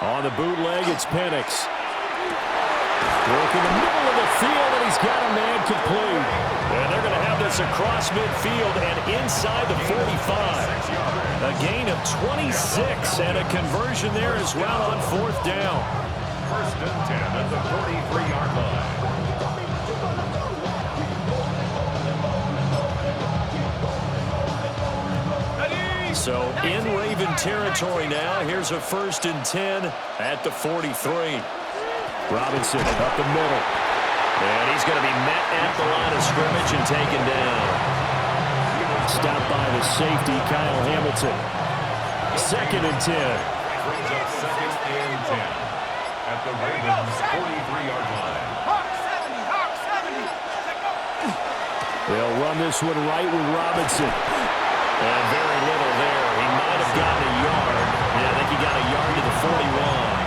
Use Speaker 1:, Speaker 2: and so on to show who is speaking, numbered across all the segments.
Speaker 1: On the bootleg, it's Penix. Working the middle of the field, and he's got a man complete. And they're going to have this across midfield and inside the 45. A gain of 26 and a conversion there as well on 4th down.
Speaker 2: 1st and 10 at the 43-yard line.
Speaker 1: So in Raven territory now. Here's a 1st and 10 at the 43. Robinson up the middle. And he's going to be met at the line of scrimmage and taken down. Stopped by the safety, Kyle Hamilton. 2nd and 10.
Speaker 2: Brings up 2nd and 10 at the Ravens' 43-yard line.
Speaker 1: They'll run this one right with Robinson. And very little there. He might have gotten a yard. Yeah, I think he got a yard to the 41.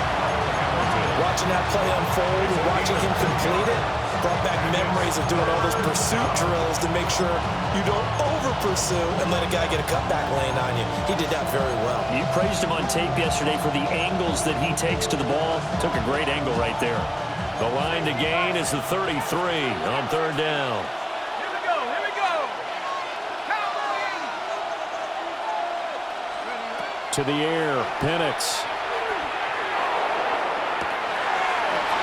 Speaker 3: Watching that play unfold and watching him complete it brought back memories of doing all those pursuit drills to make sure you don't over-pursue and let a guy get a cutback lane on you. He did that very well.
Speaker 1: You praised him on tape yesterday for the angles that he takes to the ball. Took a great angle right there. The line to gain is the 33 on 3rd down.
Speaker 4: Here we go. Cowboys!
Speaker 1: To the air, Penix.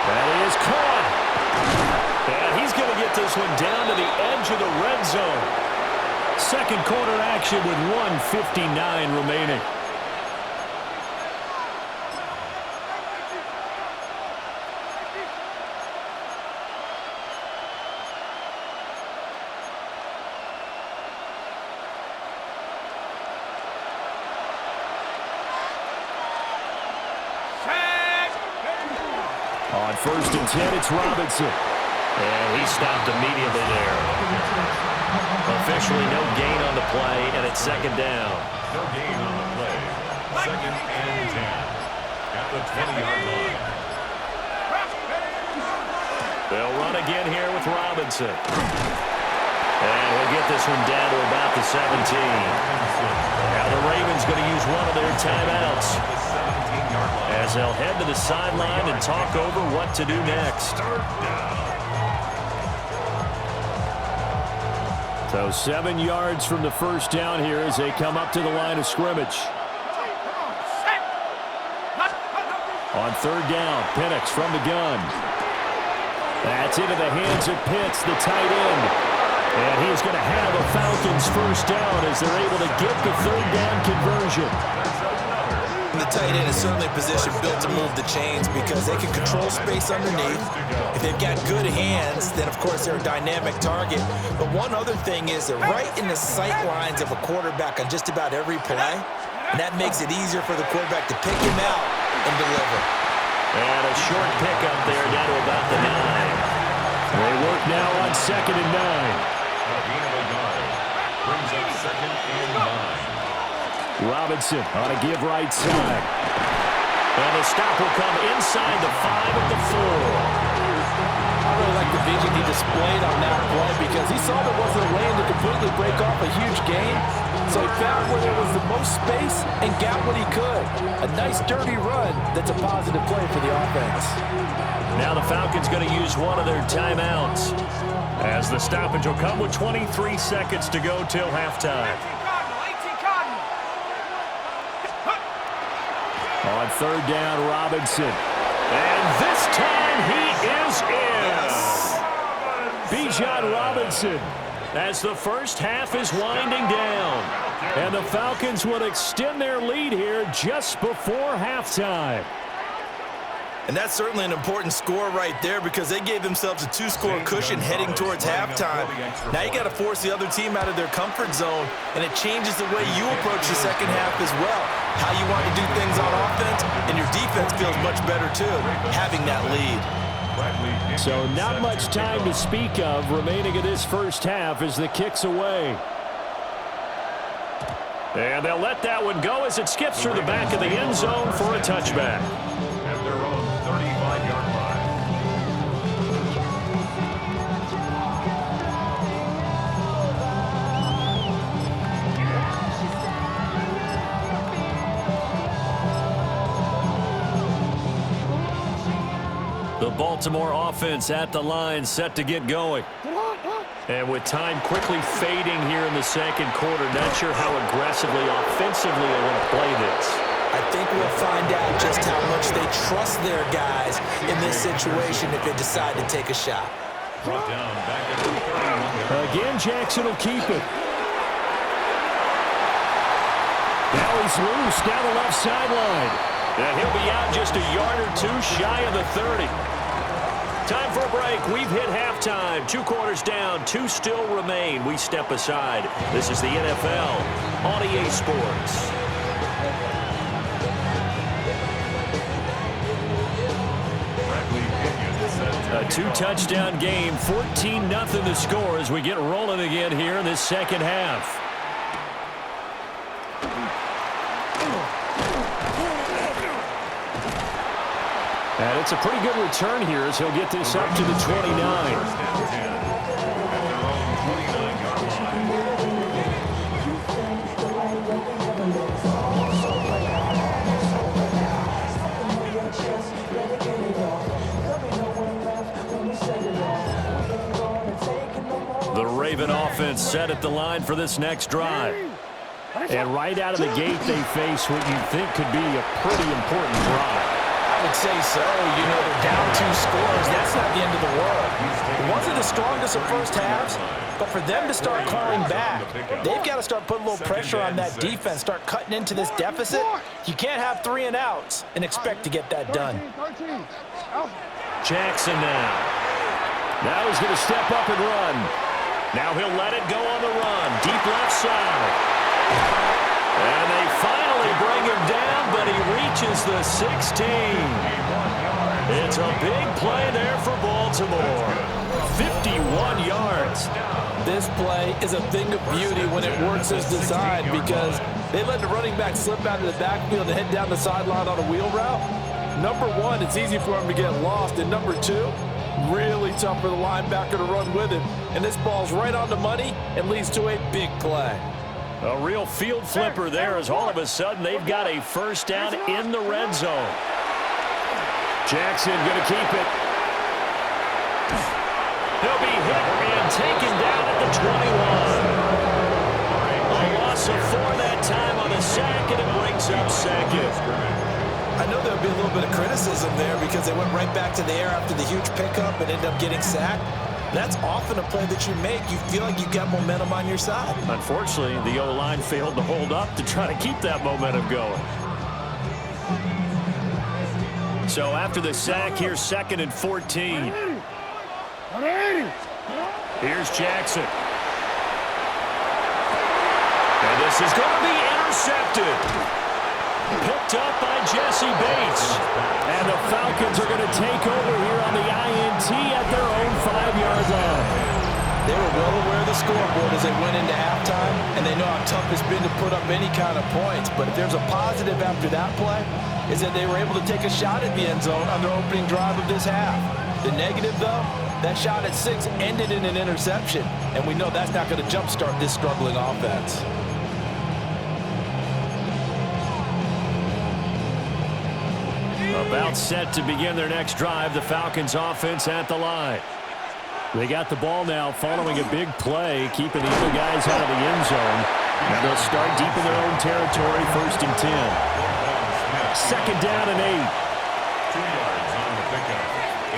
Speaker 1: That is caught. And he's going to get this one down to the edge of the red zone. 2nd quarter action with 1:59 remaining. On 1st and 10, it's Robinson. And he stopped immediately there. Officially no gain on the play, and it's 2nd down.
Speaker 2: No gain on the play. 2nd and 10 at the 20-yard line.
Speaker 1: They'll run again here with Robinson. And he'll get this one down to about the 17. Now the Ravens going to use one of their timeouts as they'll head to the sideline and talk over what to do next. So 7 yards from the 1st down here as they come up to the line of scrimmage. On 3rd down, Penix from the gun. That's into the hands of Pitts, the tight end. And he's going to have a Falcons 1st down as they're able to get the 3rd down conversion.
Speaker 3: The tight end is certainly a position built to move the chains because they can control space underneath. If they've got good hands, then of course they're a dynamic target. But one other thing is they're right in the sight lines of a quarterback on just about every play. And that makes it easier for the quarterback to pick him out and deliver.
Speaker 1: And a short pickup there down to about the 9. They work now on 2nd and 9.
Speaker 2: Brings up 2nd and 9.
Speaker 1: Robinson on a give right side. And the stop will come inside the 5 at the 4.
Speaker 3: I really like the vision he displayed on that play because he saw there wasn't a lane to completely break off a huge gain. So he found where there was the most space and got what he could. A nice dirty run that's a positive play for the offense.
Speaker 1: Now the Falcons going to use one of their timeouts as the stoppage will come with 23 seconds to go till halftime. On 3rd down, Robinson. And this time he is in. Bijan Robinson as the 1st half is winding down. And the Falcons will extend their lead here just before halftime.
Speaker 3: And that's certainly an important score right there because they gave themselves a 2-score cushion heading towards halftime. Now you got to force the other team out of their comfort zone, and it changes the way you approach the 2nd half as well. How you want to do things on offense, and your defense feels much better too, having that lead.
Speaker 1: So not much time to speak of remaining in this 1st half as the kick's away. And they'll let that one go as it skips through the back of the end zone for a touchback.
Speaker 2: At their own 35-yard line.
Speaker 1: The Baltimore offense at the line, set to get going. And with time quickly fading here in the second quarter, not sure how aggressively, offensively they want to play this.
Speaker 3: I think we'll find out just how much they trust their guys in this situation if they decide to take a shot.
Speaker 2: Brought down back at the 31.
Speaker 1: Again, Jackson will keep it. Now he's loose down the left sideline. And he'll be out just a yard or two shy of the 30. Time for a break. We've hit halftime. 2 quarters down. 2 still remain. We step aside. This is the NFL on EA Sports. A 2-touchdown game. 14-0 the score as we get rolling again here in this second half. And it's a pretty good return here as he'll get this up to the 29. The Raven offense set at the line for this next drive. And right out of the gate, they face what you think could be a pretty important drive.
Speaker 3: I would say so. You know, they're down 2 scores. That's not the end of the world. It wasn't the strongest of first halves, but for them to start clawing back, they've got to start putting a little pressure on that defense, start cutting into this deficit. You can't have 3 and outs and expect to get that done.
Speaker 1: Jackson now. Now he's going to step up and run. Now he'll let it go on the run. Deep left side. And they finally bring him down, but he reaches the 16. It's a big play there for Baltimore. 51 yards.
Speaker 3: This play is a thing of beauty when it works as designed because they let the running back slip out of the backfield and head down the sideline on a wheel route. Number 1, it's easy for him to get lost. And number 2, really tough for the linebacker to run with him. And this ball's right on the money and leads to a big play.
Speaker 1: A real field flipper there as all of a sudden they've got a first down in the red zone. Jackson going to keep it. He'll be hit and taken down at the 21. A loss of 4 that time on the sack, and it brings up second.
Speaker 3: I know there'll be a little bit of criticism there because they went right back to the air after the huge pickup and ended up getting sacked. That's often a play that you make. You feel like you've got momentum on your side.
Speaker 1: Unfortunately, the O-line failed to hold up to try to keep that momentum going. So after the sack, here's 2nd and 14. Here's Jackson. And this is going to be intercepted. Picked up by Jesse Bates. And the Falcons are going to take over here on the INT at their own 5-yard line.
Speaker 3: They were well aware of the scoreboard as they went into halftime, and they know how tough it's been to put up any kind of points. But if there's a positive after that play, is that they were able to take a shot at the end zone on their opening drive of this half. The negative, though, that shot at 6 ended in an interception, and we know that's not going to jumpstart this struggling offense.
Speaker 1: About set to begin their next drive, the Falcons offense at the line. They got the ball now following a big play, keeping the other guys out of the end zone. And they'll start deep in their own territory, 1st and 10. 2nd down and 8.
Speaker 2: 2 yards on the pickup.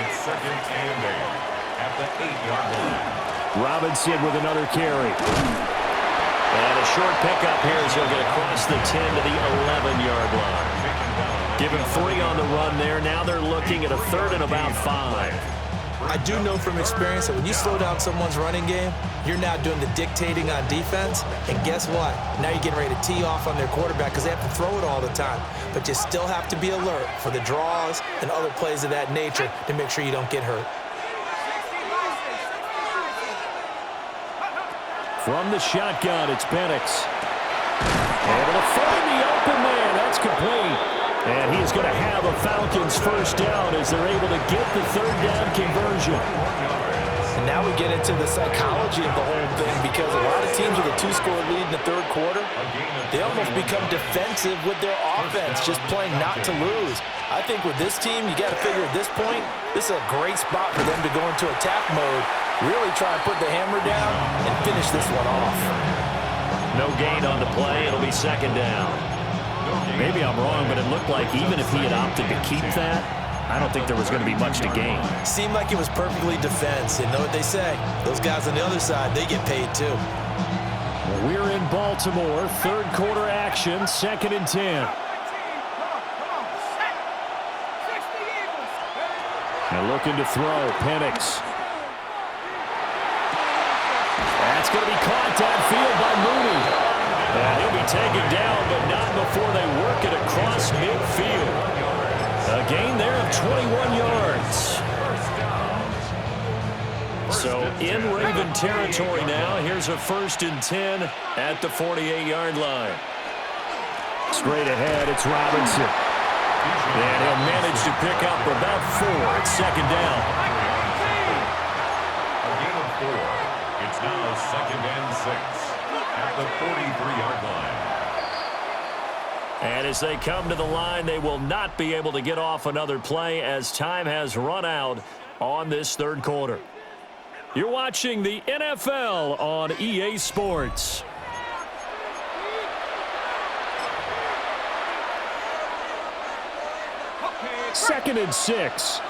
Speaker 2: It's 2nd and 8 at the 8-yard line.
Speaker 1: Robinson with another carry. And a short pickup here as he'll get across the 10 to the 11-yard line. Give him 3 on the run there. Now they're looking at a 3rd and about 5.
Speaker 3: I do know from experience that when you slow down someone's running game, you're now doing the dictating on defense. And guess what? Now you're getting ready to tee off on their quarterback because they have to throw it all the time. But you still have to be alert for the draws and other plays of that nature to make sure you don't get hurt.
Speaker 1: From the shotgun, it's Penix. Able to find the open man. That's complete. And he's going to have a Falcons first down as they're able to get the 3rd down conversion.
Speaker 3: And now we get into the psychology of the whole thing, because a lot of teams with a 2-score lead in the third quarter, they almost become defensive with their offense, just playing not to lose. I think with this team, you got to figure at this point, this is a great spot for them to go into attack mode, really try and put the hammer down and finish this one off.
Speaker 1: No gain on the play. It'll be second down. Maybe I'm wrong, but it looked like even if he had opted to keep that, I don't think there was going to be much to gain.
Speaker 3: Seemed like it was perfectly defense. And know what they say? Those guys on the other side, they get paid too.
Speaker 1: We're in Baltimore. Third quarter action. 2nd and 10. And looking to throw. Penix. That's going to be caught downfield by Mooney. And he'll be taken down, but not before they work it across midfield. A gain there of 21 yards. So in Raven territory now. Here's a 1st and 10 at the 48-yard line. Straight ahead, it's Robinson. And he'll manage to pick up about 4. It's second down.
Speaker 2: A gain of 4. It's now 2nd and 6 at the 43-yard line.
Speaker 1: And as they come to the line, they will not be able to get off another play as time has run out on this third quarter. You're watching the NFL on EA Sports. Second and 6.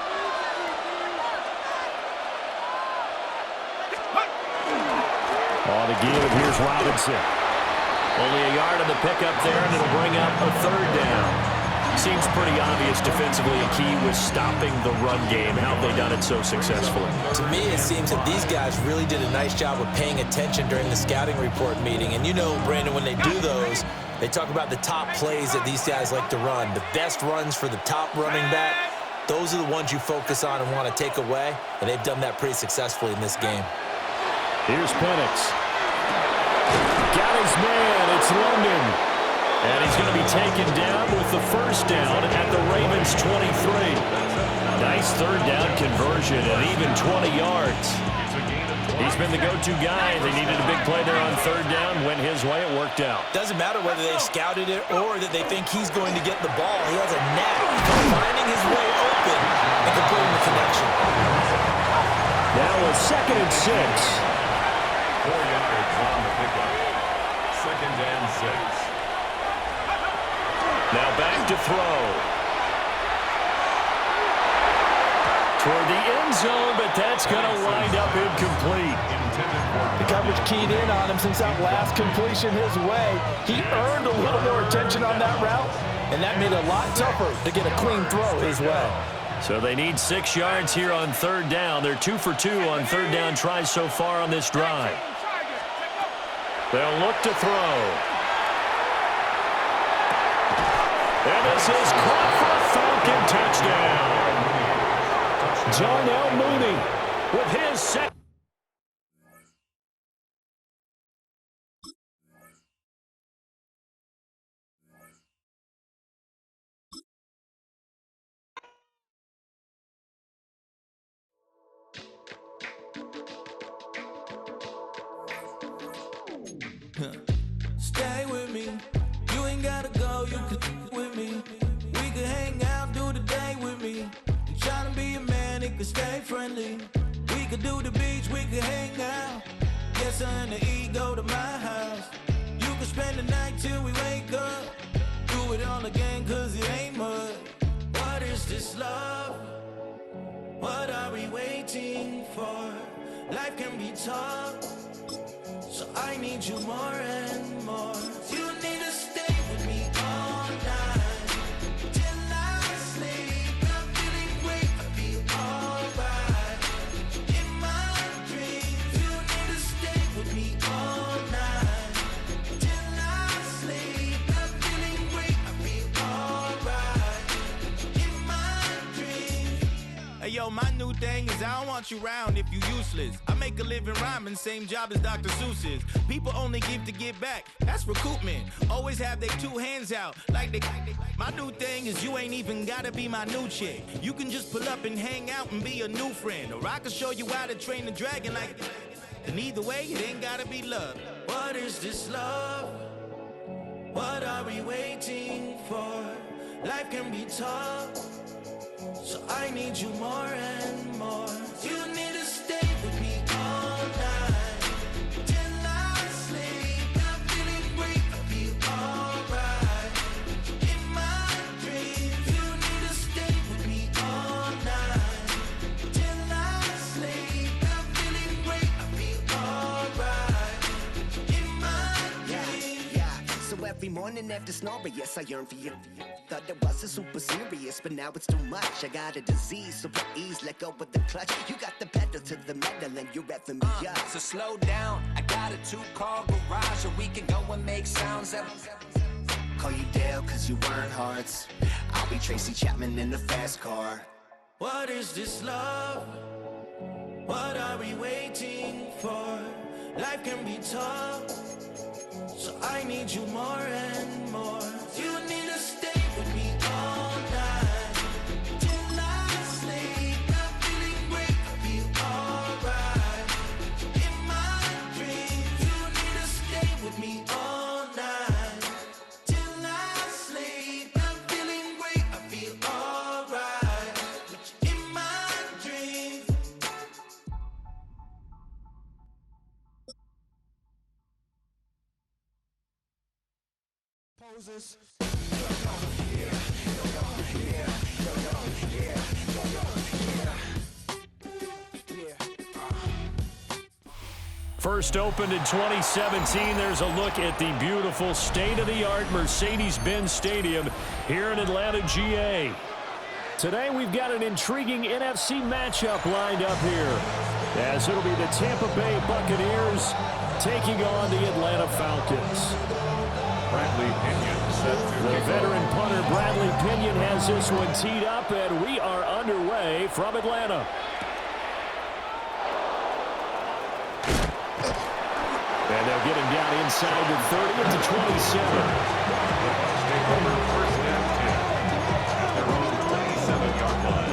Speaker 1: On the give, here's Robinson. Only a yard on the pickup there, and it'll bring up a 3rd down. Seems pretty obvious defensively a key was stopping the run game. How have they done it so successfully?
Speaker 3: To me, it seems that these guys really did a nice job of paying attention during the scouting report meeting. And you know, Brandon, when they do those, they talk about the top plays that these guys like to run. The best runs for the top running back, those are the ones you focus on and want to take away. And they've done that pretty successfully in this game.
Speaker 1: Here's Penix. Got his man. It's London. And he's going to be taken down with the 1st down at the Ravens' 23. Nice 3rd down conversion and even 20 yards. He's been the go-to guy. They needed a big play there on 3rd down. Went his way. It worked out.
Speaker 3: Doesn't matter whether they've scouted it or that they think he's going to get the ball. He has a knack for finding his way open and completing the connection.
Speaker 1: Now a 2nd and 6.
Speaker 2: 4 yards on the pickup. 2nd and 6.
Speaker 1: Now back to throw. Toward the end zone, but that's going to wind up incomplete.
Speaker 3: The coverage keyed in on him since that last completion his way. He earned a little more attention on that route, and that made it a lot tougher to get a clean throw his way.
Speaker 1: So they need 6 yards here on 3rd down. They're 2 for 2 on 3rd down tries so far on this drive. They'll look to throw. And this is caught for a Falcon touchdown. Darnell Mooney with his second.
Speaker 5: Stay with me. You ain't gotta go. You can with me. We can hang out, do the day with me. I'm trying to be a man, it can stay friendly. We could do the beach, we could hang out. Get something to eat, go to my house. You can spend the night till we wake up. Do it all again, cause it ain't much. What is this love? What are we waiting for? Life can be tough, so I need you more and more. You need to stay with me all night till I sleep. I'm feeling great, I feel alright. In my dreams, you need to stay with me all night till I sleep. I'm feeling great, I feel alright. In my dreams. Hey yo, Yo, my new thing is I don't want you round if you useless. I make a living rhyming, same job as Dr. Seuss's. People only give to get back, that's recoupment. Always have their two hands out, like they. My new thing is you ain't even gotta be my new chick. You can just pull up and hang out and be a new friend. Or I can show you how to train the dragon like. And either way, it ain't gotta be love. What is this love? What are we waiting for? Life can be tough, so I need you more and more. You need to stay with me all night till I sleep. I'm feeling great, I feel alright. In my dreams, you need to stay with me all night till I sleep. I'm feeling great, I feel alright. In my dreams.
Speaker 6: Yeah. So every morning after snoring, yes, I yearn for you. Thought that wasn't super serious, but now it's too much. I got a disease, so please let go with the clutch. You got the pedal to the metal and you're revving me up.
Speaker 7: So slow down, I got a 2-car garage, or we can go and make sounds up.
Speaker 6: Call you Dale, cause you weren't hearts. I'll be Tracy Chapman in the fast car.
Speaker 5: What is this love? What are we waiting for? Life can be tough, so I need you more and more. You need to stay with me all night till I sleep. I'm feeling great, I feel alright. In my dreams, you need to stay with me all night till I sleep. I'm feeling great, I feel alright. In my dreams.
Speaker 6: Poses.
Speaker 1: First opened in 2017, there's a look at the beautiful state-of-the-art Mercedes-Benz Stadium here in Atlanta, GA. Today we've got an intriguing NFC matchup lined up here, as it'll be the Tampa Bay Buccaneers taking on the Atlanta Falcons.
Speaker 2: Bradley Pinion set to
Speaker 1: The
Speaker 2: kick
Speaker 1: veteran
Speaker 2: off.
Speaker 1: punter Bradley Pinion has this one teed up, and we are underway from Atlanta. And they'll get him down inside the 30 at the 27.
Speaker 2: Bucs take over first and 10 at their own 27-yard line.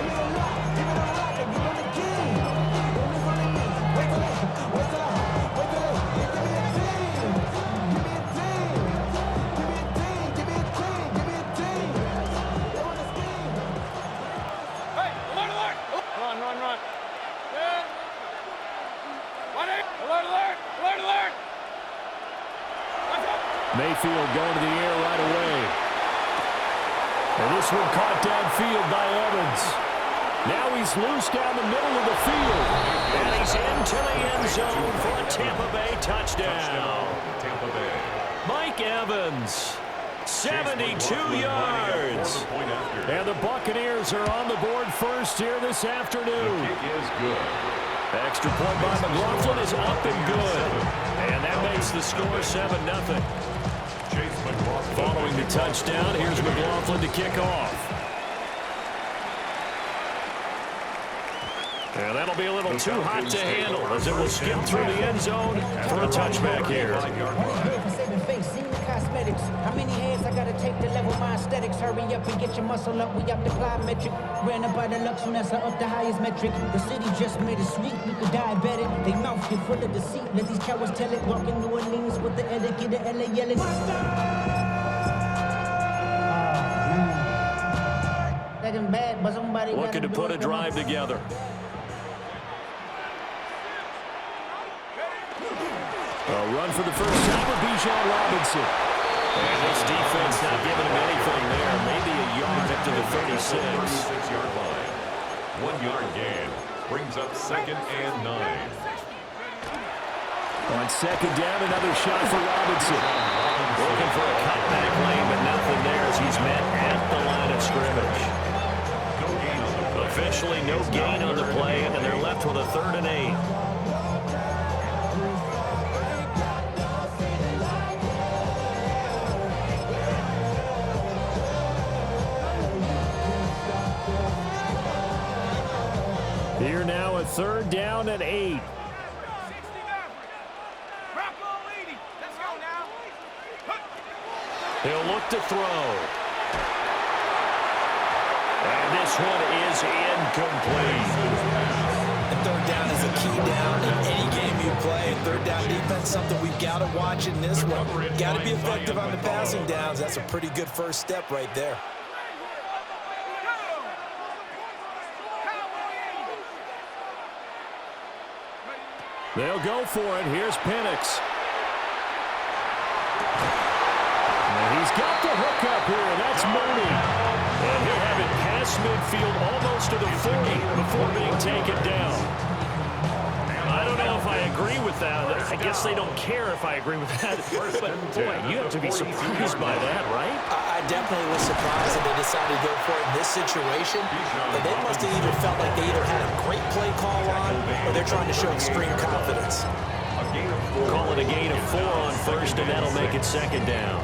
Speaker 4: Hey, alert, alert! Run, run, run. Good. Alert, alert! Alert, alert!
Speaker 1: Mayfield going to the air right away. And this one caught downfield by Evans. Now he's loose down the middle of the field. And he's into the end zone for a Tampa Bay touchdown.
Speaker 2: Tampa Bay.
Speaker 1: Mike Evans, 72 yards. And the Buccaneers are on the board first here this afternoon.
Speaker 2: Kick is good.
Speaker 1: Extra point by McLaughlin is up and good. And that makes the score 7-0.
Speaker 2: Chase McLaughlin.
Speaker 1: Following the touchdown, here's McLaughlin to kick off. And that'll be a little too hot to handle as it will skip through the end zone for a touchback here.
Speaker 8: How many hands I gotta take to level my aesthetics? Hurry up and get your muscle up. We up the plyometric. Ran up by the Lux when that's up the highest metric. The city just made it sweet. We could diabetic. They mouth get full of deceit. Let these cowards tell it. Walking New Orleans with the etiquette of LA yelling. Bad, but somebody
Speaker 1: looking to put a drive together. A run for the first time with Bijan Robinson. And this defense not giving him anything there. Maybe a yard up to the 36.
Speaker 2: 36-yard line. 1-yard gain. Brings up 2nd and 9.
Speaker 1: On second down, another shot for Robinson. Looking for a cutback lane, but nothing there as he's met at the line of scrimmage.
Speaker 2: No gain on the play.
Speaker 1: Officially no gain on the play, and they're left with a 3rd and 8. 3rd down and 8. He'll look to throw. And this one is incomplete.
Speaker 3: And 3rd down is a key down in any game you play. And 3rd down defense, something we've got to watch in this one. Got to be effective on the passing downs. That's a pretty good first step right there.
Speaker 1: They'll go for it. Here's Penix. And he's got the hook up here. That's Mooney. And he'll have it past midfield almost to the 40 before being taken down. I don't know if I agree with that. I guess they don't care if I agree with that. But, boy, you have to be surprised by that, right?
Speaker 3: I definitely was surprised that they decided to go for it in this situation. But they must have either felt like they either had a great play call on or they're trying to show extreme confidence.
Speaker 1: Call it a gain of 4 on 1st, and that'll make it 2nd down.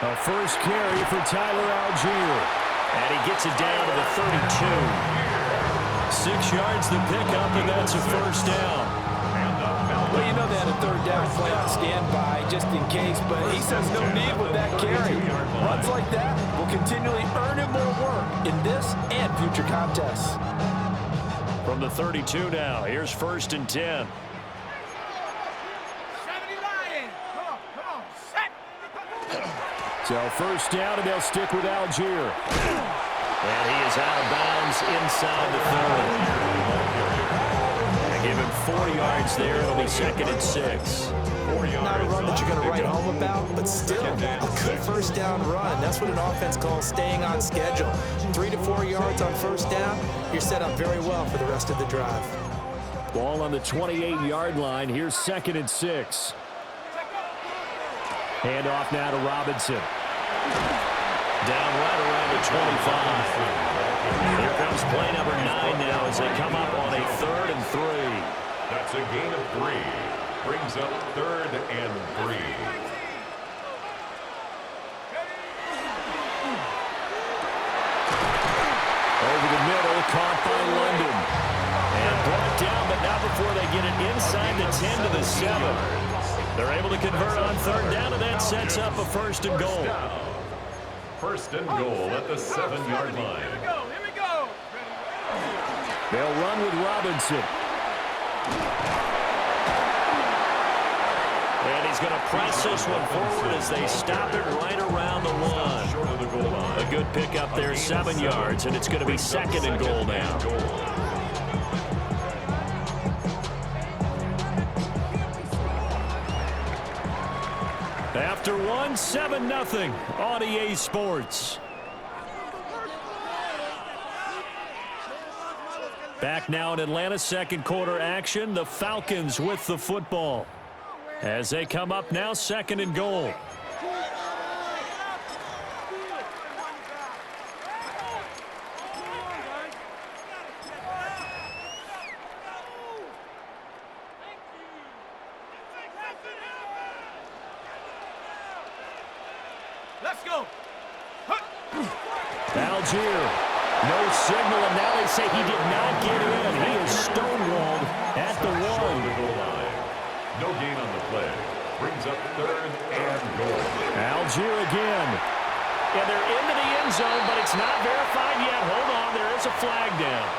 Speaker 1: A first carry for Tyler Algier. And he gets it down to the 32. 6 yards the pickup, and that's a 1st down.
Speaker 3: Well, you know they had a 3rd down play on standby just in case, but he says no need with that carry. Runs like that will continually earn him more work in this and future contests.
Speaker 1: From the 32 now, here's 1st and 10. So 1st down, and they'll stick with Algier. And he is out of bounds inside the 30. They give him 4 yards there. It'll be 2nd and 6.
Speaker 3: Not a run that you're going to write home about, but still a good 1st down run. That's what an offense calls staying on schedule. 3 to 4 yards on 1st down, you're set up very well for the rest of the drive.
Speaker 1: Ball on the 28-yard line. Here's 2nd and 6. Hand off now to Robinson. Down right around the 25. Here comes play number 9 now as they come up on a 3rd and 3.
Speaker 2: That's a gain of 3. Brings up 3rd and 3.
Speaker 1: Over the middle, caught by London. And brought down, but not before they get it inside the 10 to the 7. They're able to convert on 3rd down, and that sets up a 1st and goal.
Speaker 2: 1st and goal at the 7-yard line.
Speaker 4: Here we go.
Speaker 1: They'll run with Robinson. And he's going to press this one forward as they stop it right around the 1.
Speaker 2: Short of the goal line.
Speaker 1: A good pickup there, 7 yards, and it's going to be 2nd and goal now. After 1, 7-0 on EA Sports. Back now in Atlanta, 2nd quarter action. The Falcons with the football. As they come up now, 2nd and goal.
Speaker 4: Let's go.
Speaker 1: Algier, no signal, and now they say he did not get in. He is stonewalled at the 1.
Speaker 2: No gain on the play. Brings up 3rd and goal.
Speaker 1: Algier again. Yeah, they're into the end zone, but it's not verified yet. Hold on, there is a flag down.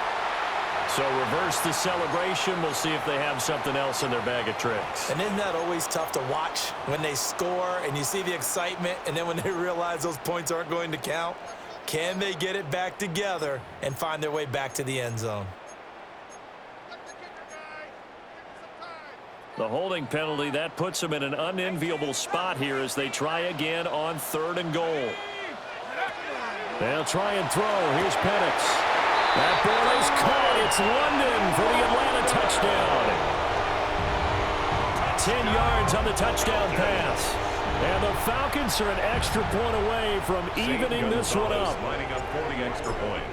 Speaker 1: So reverse the celebration. We'll see if they have something else in their bag of tricks.
Speaker 3: And isn't that always tough to watch when they score and you see the excitement, and then when they realize those points aren't going to count? Can they get it back together and find their way back to the end zone?
Speaker 1: The holding penalty, that puts them in an unenviable spot here as they try again on 3rd and goal. They'll try and throw. Here's Penix. That ball is caught. It's London for the Atlanta touchdown. 10 yards on the touchdown pass. And the Falcons are an extra point away from evening this one up.
Speaker 2: Lining up for the extra point.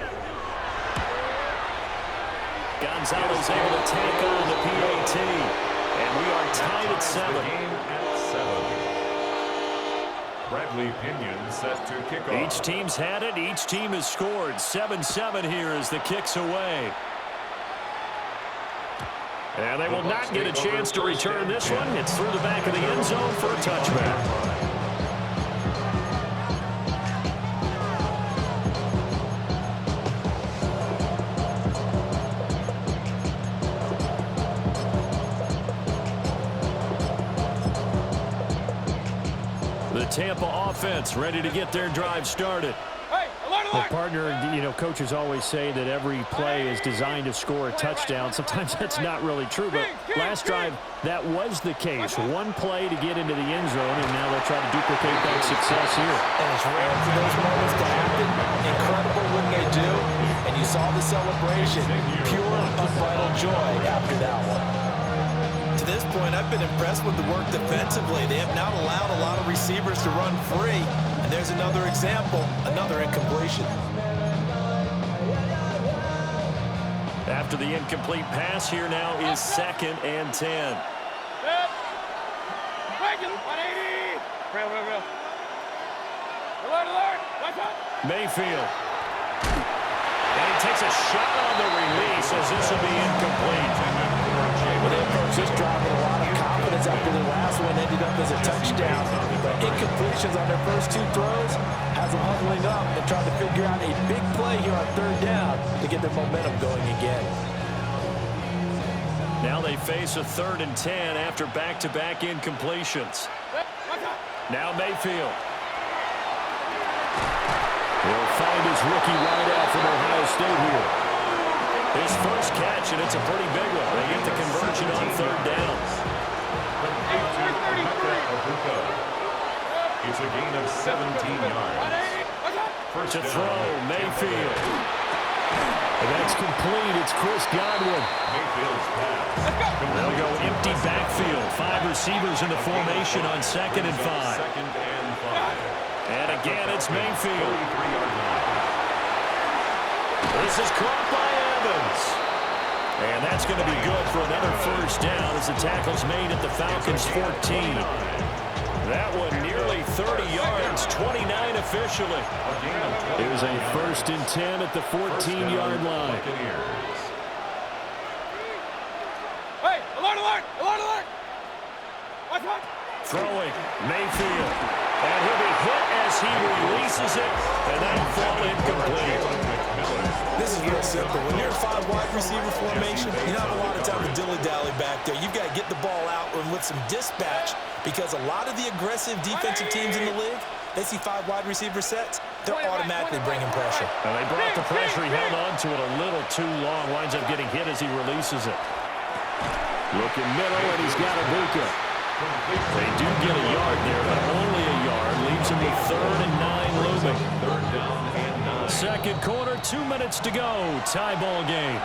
Speaker 1: Gonzalez able to take on the PAT. And we are tied at 7.
Speaker 2: Game at 7. Bradley Pinion set to kick off.
Speaker 1: Each team's had it. Each team has scored. 7-7 here as the kick's away. And they will not get a chance to return this one. It's through the back of the end zone for a touchback. The Tampa offense ready to get their drive started.
Speaker 9: Well, partner, coaches always say that every play is designed to score a touchdown. Sometimes that's not really true, but last drive, that was the case. One play to get into the end zone, and now they'll try to duplicate that success here.
Speaker 3: And it's rare for those moments to happen. Incredible when they do. And you saw the celebration. Pure, unbridled joy after that one. To this point, I've been impressed with the work defensively. They have not allowed a lot of receivers to run free. And there's another example, another incompletion.
Speaker 1: After the incomplete pass, here now is 2nd and 10. Mayfield. And he takes a shot on the release as this will be incomplete.
Speaker 3: Well, they approached this drive with a lot of confidence after the last one ended up as a touchdown. But incompletions on their first 2 throws has them huddling up and trying to figure out a big play here on 3rd down to get their momentum going again.
Speaker 1: Now they face a 3rd and 10 after back-to-back incompletions. Now Mayfield. He'll find his rookie wideout from Ohio State here. His first catch, and it's a pretty big one. They get the conversion on 3rd down.
Speaker 2: It's a gain of 17 yards.
Speaker 1: To throw, Mayfield. And that's complete. It's Chris Godwin.
Speaker 2: Mayfield's pass.
Speaker 1: They'll go empty backfield. 5 receivers in the formation on 2nd and 5. And again, it's Mayfield. This is caught by Evans. And that's going to be good for another first down as the tackle's made at the Falcons' 14. That one nearly 30 yards, 29 officially.
Speaker 9: Here's a 1st and 10 at the 14-yard line.
Speaker 4: Hey, alert, alert, alert, alert. Watch out.
Speaker 1: Throwing, Mayfield. And he'll be hit as he releases it, and that'll fall incomplete.
Speaker 3: This is real simple. When you're in 5 wide receiver formation, you don't have a lot of time to dilly-dally back there. You've got to get the ball out and with some dispatch, because a lot of the aggressive defensive teams in the league, they see 5 wide receiver sets, they're automatically bringing pressure.
Speaker 1: And they brought the pressure. He held on to it a little too long. Winds up getting hit as he releases it.
Speaker 9: Looking middle, and he's got Ibuka.
Speaker 1: They do get a yard there, but only a yard. Leaves him with 3rd and 9 looming.
Speaker 2: 3rd down and 9.
Speaker 1: Second quarter, 2 minutes to go. Tie ball game.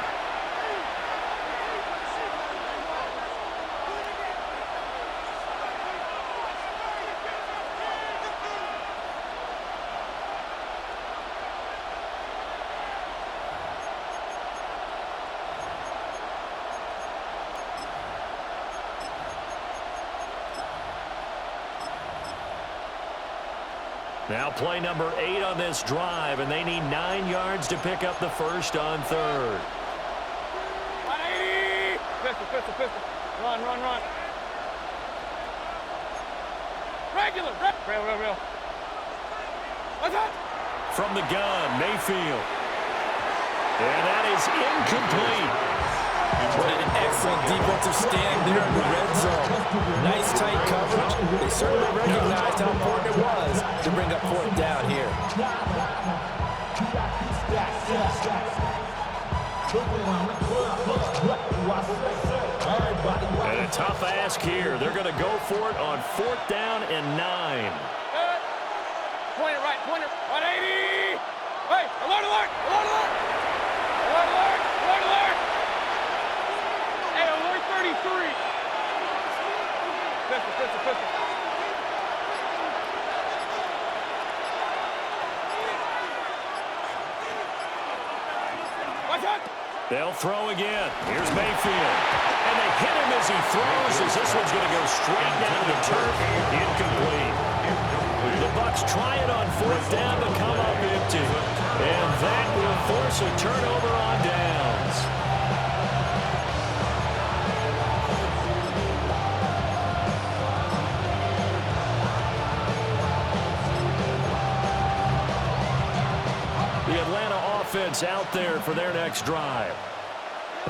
Speaker 1: Now play number 8 on this drive, and they need 9 yards to pick up the first on 3rd.
Speaker 4: 180! Pistol. Run. Regular. Real. What's that?
Speaker 1: From the gun, Mayfield. And that is incomplete.
Speaker 3: What an excellent defensive stand there in the red zone. Nice tight coverage. They certainly recognized how important it was to bring up 4th down here.
Speaker 1: And a tough ask here. They're going to go for it on 4th down and 9.
Speaker 4: Point it right. 180! Hey, alert! Hey, alert 33. Pistol. Watch out!
Speaker 1: They'll throw again. Here's Mayfield. And they hit him as he throws, as this one's going to go straight down the turf. Incomplete. The Bucs try it on fourth down to come up empty. And that will force a turnover on downs. The Atlanta offense out there for their next drive.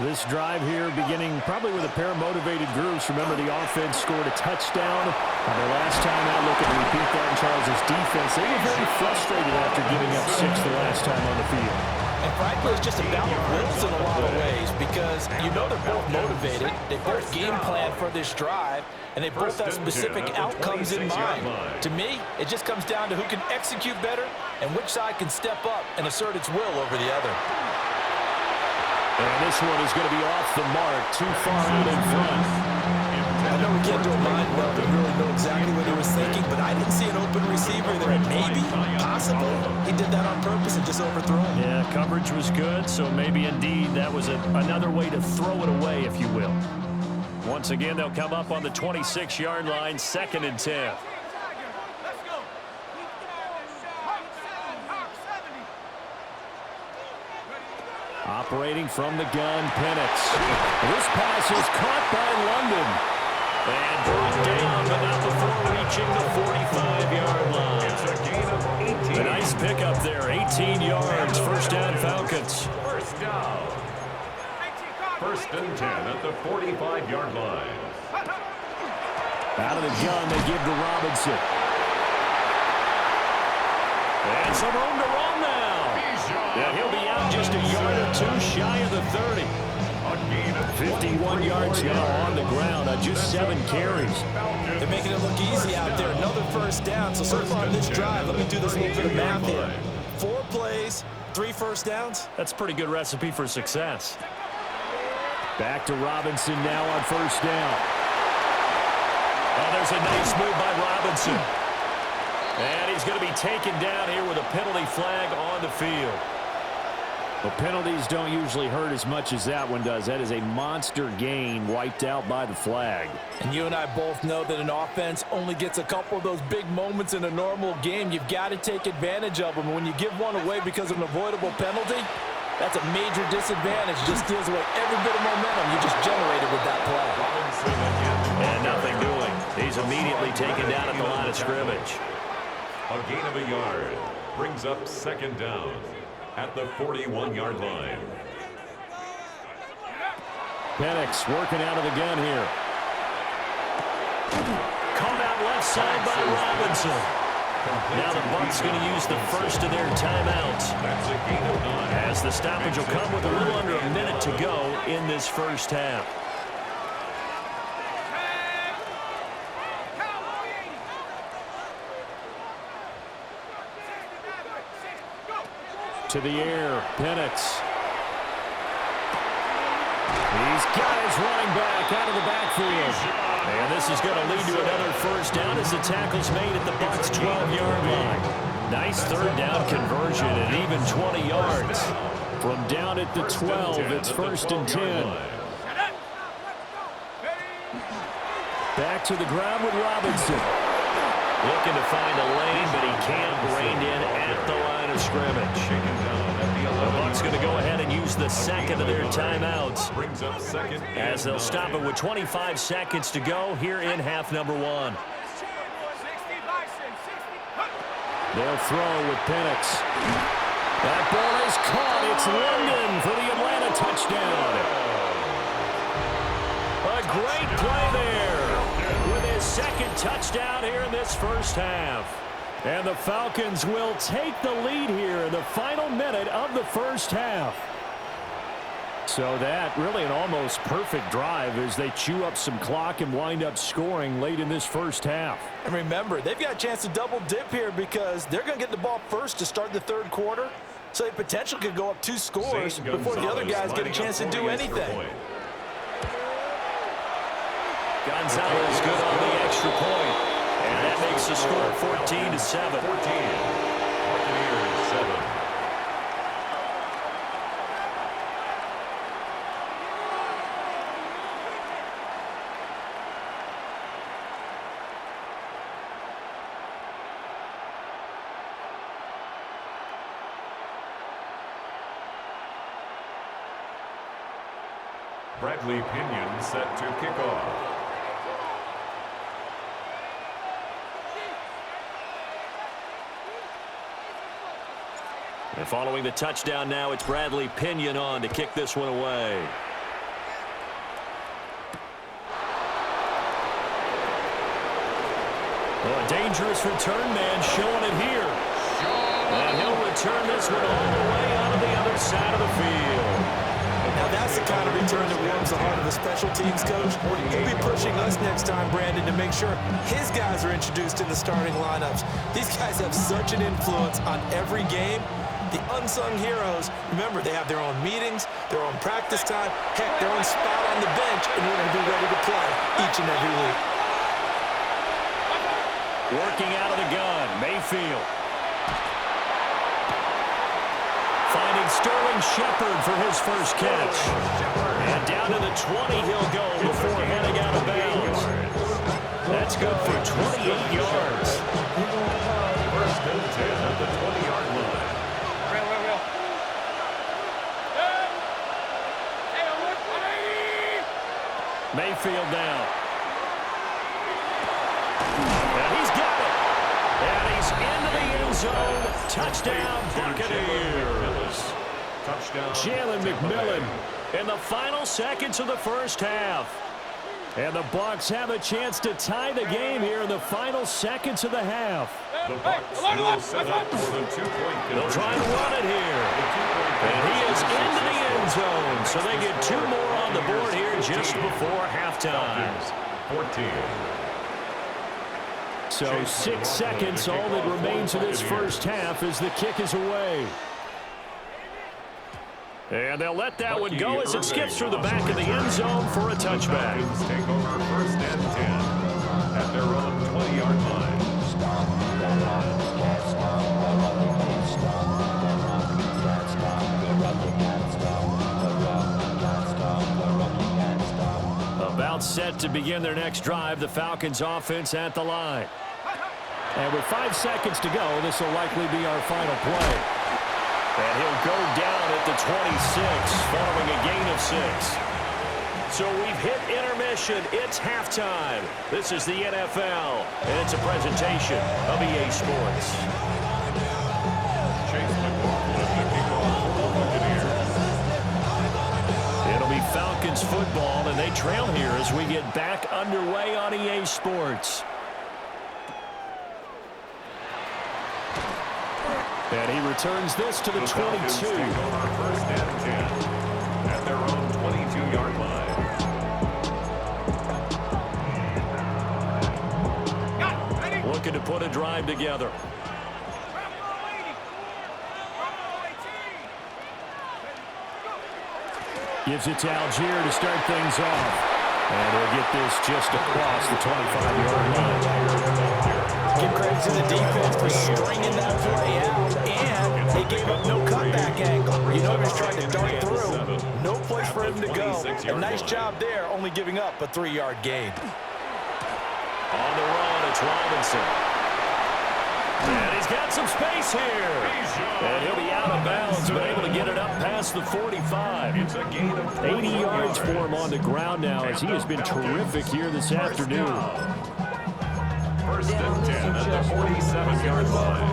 Speaker 9: This drive here beginning probably with a pair of motivated groups. Remember, the offense scored a touchdown. The last time out, looking to repeat that in Charles' defense. They were very frustrated after giving up 6 the last time on the field.
Speaker 3: And frankly, it's just about wills in a lot of ways because you know they're both motivated. They both game plan for this drive, and they both have specific outcomes in mind. To me, it just comes down to who can execute better and which side can step up and assert its will over the other.
Speaker 1: And this one is going to be off the mark, too far out in front.
Speaker 3: I know we can't do a mind meld and really know exactly what he was thinking, but I didn't see an open receiver there. Maybe, possibly, he did that on purpose and just overthrew him.
Speaker 1: Yeah, coverage was good, so maybe indeed that was another way to throw it away, if you will. Once again, they'll come up on the 26-yard line, 2nd and 10. Operating from the gun, Penix. This pass is caught by London. And brought down, but not before reaching the 45-yard line.
Speaker 2: It's a gain of 18.
Speaker 1: A nice pickup there, 18 yards. First down, Falcons.
Speaker 2: First down. 1st and 10 at the 45-yard line.
Speaker 1: Out of the gun, they give to Robinson. And some room to run now. Yeah, he'll be out just a yard or two shy of the 30. 51 yards now on the ground on just 7 carries.
Speaker 3: They're making it look easy out there. Another first down. So far on this drive, let me do this little bit of math here. 4 plays, 3 first downs.
Speaker 1: That's a pretty good recipe for success. Back to Robinson now on first down. Oh, there's a nice move by Robinson. And he's going to be taken down here with a penalty flag on the field.
Speaker 9: Well, penalties don't usually hurt as much as that one does. That is a monster gain wiped out by the flag.
Speaker 3: And you and I both know that an offense only gets a couple of those big moments in a normal game. You've got to take advantage of them. When you give one away because of an avoidable penalty, that's a major disadvantage. Just steals away every bit of momentum you just generated with that play.
Speaker 1: And nothing doing. He's immediately taken down at the line of scrimmage.
Speaker 2: A gain of a yard brings up 2nd down at the 41-yard line.
Speaker 9: Penix working out of the gun here.
Speaker 1: Caught out left side by Robinson. Now the Bucs going to use the first of their timeouts.
Speaker 2: That's a gain of 9.
Speaker 1: As the stoppage will come with a little under a minute to go in this first half.
Speaker 9: To the air, Penix. He's got his running back out of the backfield.
Speaker 1: And this is going to lead to another first down as the tackle's made at the Bucs' 12-yard line. Nice third down conversion and even 20 yards.
Speaker 9: From down at the 12, it's 1st and 10. Back to the ground with Robinson.
Speaker 1: Looking to find a lane, but he can't rein in at the line of scrimmage. The Bucs going to go ahead and use the second of their timeouts as they'll stop it with 25 seconds to go here in half number 1.
Speaker 9: They'll throw with Penix. That ball is caught. It's London for the Atlanta touchdown.
Speaker 1: A great play there with his 2nd touchdown here in this first half.
Speaker 9: And the Falcons will take the lead here in the final minute of the first half. So that really an almost perfect drive as they chew up some clock and wind up scoring late in this first half.
Speaker 3: And remember, they've got a chance to double dip here because they're going to get the ball first to start the 3rd quarter. So they potentially could go up 2 scores before the other guys get a chance to do anything.
Speaker 1: Gonzalez good on the extra point. And that makes the score 14-7.
Speaker 2: 14. Buccaneers 7. Bradley Pinion set to kick off.
Speaker 1: And following the touchdown now, it's Bradley Pinion on to kick this one away. Oh, a dangerous return man showing it here. And he'll return this one all the way out of the other side of the field.
Speaker 3: Now that's the kind of return that warms the heart of a special teams coach. He'll be pushing us next time, Brandon, to make sure his guys are introduced in the starting lineups. These guys have such an influence on every game. The unsung heroes, remember, they have their own meetings, their own practice time, heck, their own spot on the bench in order to be ready to play each and every week.
Speaker 1: Working out of the gun, Mayfield. Finding Sterling Shepard for his first catch. And down to the 20 he'll go before heading out of bounds. That's good for 28 yards.
Speaker 2: First and 10 at the 20-yard line.
Speaker 1: Mayfield now. And he's got it. And he's into the end zone. Touchdown, Buccaneers.
Speaker 2: Touchdown.
Speaker 1: Jalen McMillan in the final seconds of the first half. And the Bucs have a chance to tie the game here in the final seconds of the half.
Speaker 2: The Bucs will set up for the two-point conversion.
Speaker 1: They'll try and run it here. And he is into the end zone. So they get two more on the board here just before halftime.
Speaker 2: 14.
Speaker 9: So 6 seconds, all that remains of this first half as the kick is away.
Speaker 1: And they'll let that one go as it skips through the back of the end zone for a touchback.
Speaker 2: Take over first and 10 at their own 20-yard line.
Speaker 1: About set to begin their next drive, the Falcons offense at the line.
Speaker 9: And with 5 seconds to go, this will likely be our final play.
Speaker 1: And he'll go down at the 26 following a gain of 6. So we've hit intermission. It's halftime. This is the NFL, and it's a presentation of EA Sports.
Speaker 2: Chase McLaughlin to kick off for the Buccaneers.
Speaker 1: It'll be Falcons football, and they trail here as we get back underway on EA Sports.
Speaker 9: And he returns this to the 22.
Speaker 2: Falcons take over first and 10 at their own 22-yard line.
Speaker 1: Looking to put a drive together.
Speaker 9: Gives it to Algier to start things off. And he'll get this just across the 25-yard line.
Speaker 3: Give credit to the defense for stringing that play out, and they gave up no cutback angle. You know he was trying to dart through. No place for him to go. A nice job there, only giving up a 3-yard gain.
Speaker 1: On the run, it's Robinson. And he's got some space here. And he'll be out of bounds, but able to get it up past the 45. 80 yards for him on the ground now as he has been terrific here this afternoon.
Speaker 2: First and 10 at the 47-yard line.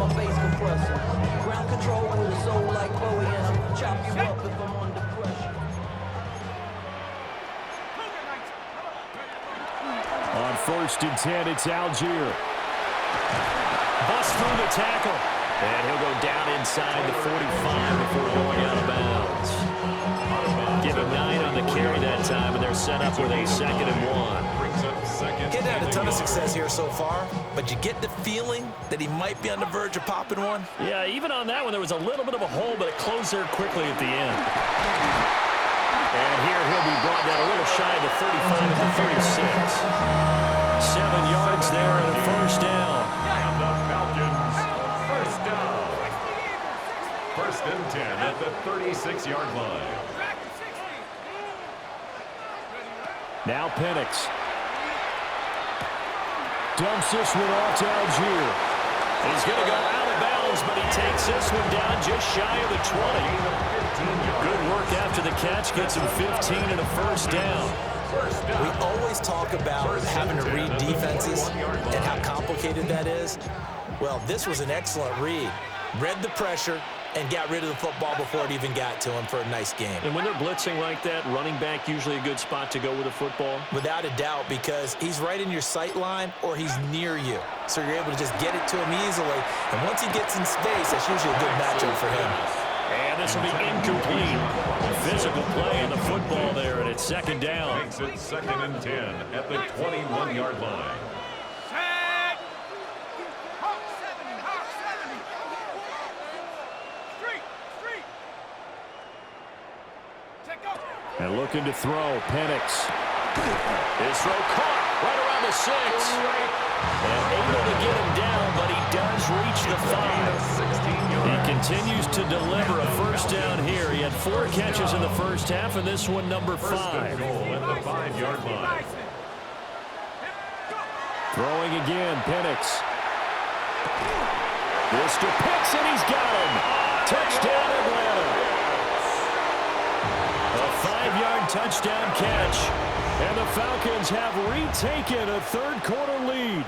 Speaker 5: Ground control with a soul like Bowie, and I'll chop you up if I'm under pressure.
Speaker 9: On first and 10, it's Algier.
Speaker 1: Bust through the tackle. And he'll go down inside the 45 before going out of bounds. Give him 9 on the carry that time, and they're set up with a 2nd and 1.
Speaker 3: He's had a ton of success here so far, but you get the feeling that he might be on the verge of popping one.
Speaker 1: Yeah, even on that one, there was a little bit of a hole, but it closed there quickly at the end. And here he'll be brought down a little shy of the 35 at the 36. 7 yards there and a first down.
Speaker 2: And the Falcons, first down. First and 10 at the 36-yard line.
Speaker 9: Now Penix. Dumps this one off to Algier.
Speaker 1: He's going to go out of bounds bounds, but he takes this one down just shy of the 20. Good work after the catch. Gets him 15 and a first down.
Speaker 3: We always talk about having to read defenses and how complicated that is. Well, this was an excellent read. Read the pressure and got rid of the football before it even got to him for a nice game.
Speaker 1: And when they're blitzing like that, running back usually a good spot to go with the football?
Speaker 3: Without a doubt, because he's right in your sight line or he's near you. So you're able to just get it to him easily. And once he gets in space, that's usually a good matchup for him.
Speaker 1: And this will be incomplete. Physical play in the football there, and it's second down.
Speaker 2: Makes it 2nd and 10 at the 21-yard line.
Speaker 9: And looking to throw, Penix.
Speaker 1: His throw caught right around the 6. And able to get him down, but he does reach the 5. He continues to deliver a first down here. He had 4 catches in the first half, and this one number 5.
Speaker 2: At the 5-yard line.
Speaker 9: Throwing again, Penix. This to Pitts, and he's got him. Touchdown, Atlanta. A 5-yard touchdown catch. And the Falcons have retaken a third-quarter lead.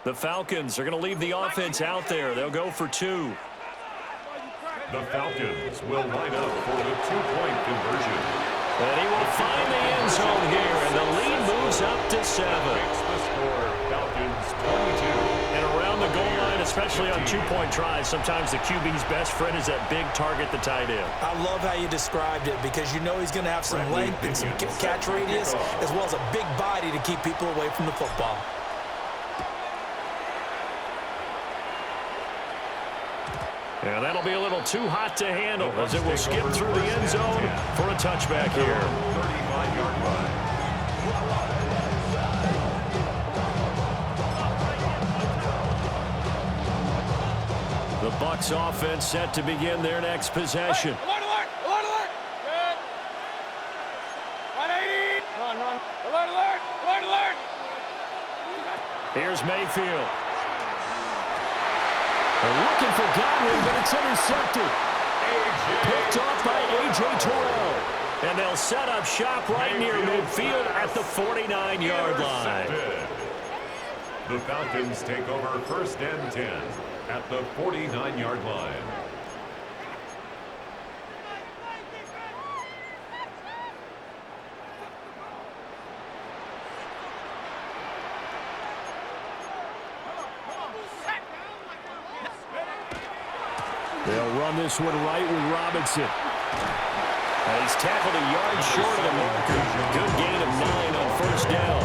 Speaker 1: The Falcons are going to leave the offense out there. They'll go for 2.
Speaker 2: The Falcons will line up for the 2-point conversion.
Speaker 1: And he will find the end zone here, and the lead moves up to 7.
Speaker 2: Makes the score Falcons 22.
Speaker 1: And around the goal line, especially on 2-point tries, sometimes the QB's best friend is that big target, the tight end.
Speaker 3: I love how you described it because you know he's going to have some length and some catch radius as well as a big body to keep people away from the football.
Speaker 1: And that'll be a little too hot to handle as it will skip through the end zone for a touchback here.
Speaker 2: 35-yard line.
Speaker 1: The Bucs offense set to begin their next possession.
Speaker 4: Alert, alert! Alert, alert! Good. 180! Run, run. Alert, alert! Alert, alert!
Speaker 1: Here's Mayfield. They're looking for Godwin, but it's intercepted. Picked off by A.J. Terrell. And they'll set up shop right near midfield at the 49-yard line.
Speaker 2: The Falcons take over 1st and 10 at the 49-yard line.
Speaker 9: They'll run this one right with Robinson.
Speaker 1: And he's tackled a yard short of the marker. Good gain of 9 on first down.